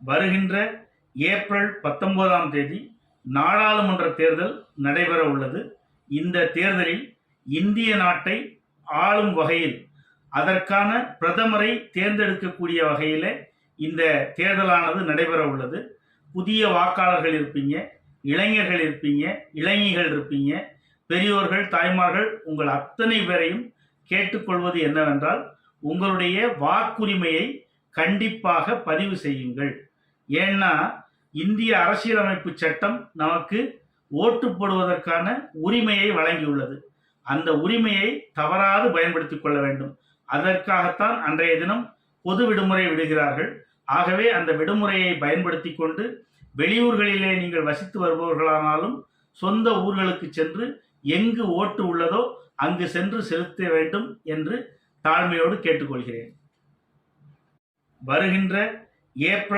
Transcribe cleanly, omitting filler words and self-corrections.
வருகின்ற ஏப்ரல் 19ஆம் தேதி நாடாளுமன்ற தேர்தல் நடைபெற உள்ளது. இந்த தேர்தலில் இந்திய நாட்டை ஆளும் வகையில் அதற்கான பிரதமரை தேர்ந்தெடுக்கக்கூடிய வகையில் இந்த தேர்தலானது நடைபெற உள்ளது. புதிய வாக்காளர்கள் இருப்பீங்க, இளைஞர்கள் இருப்பீங்க, இளைஞர்கள் இருப்பீங்க, பெரியோர்கள், தாய்மார்கள், உங்கள் அத்தனை பேரையும் கேட்டுக்கொள்வது என்னவென்றால், உங்களுடைய வாக்குரிமையை கண்டிப்பாக பதிவு செய்யுங்கள். ஏன்னா இந்திய அரசியலமைப்பு சட்டம் நமக்கு ஓட்டு போடுவதற்கான உரிமையை வழங்கியுள்ளது. அந்த உரிமையை தவறாது பயன்படுத்திக் கொள்ள வேண்டும். அதற்காகத்தான் அன்றைய தினம் பொது விடுமுறை விடுகிறார்கள். ஆகவே அந்த விடுமுறையை பயன்படுத்தி கொண்டு வெளியூர்களிலே நீங்கள் வசித்து வருபவர்களானாலும் சொந்த ஊர்களுக்கு சென்று எங்கு ஓட்டு உள்ளதோ அங்கு சென்று செலுத்த வேண்டும் என்று தாழ்மையோடு கேட்டுக்கொள்கிறேன். வருகின்ற ஏப்ரல்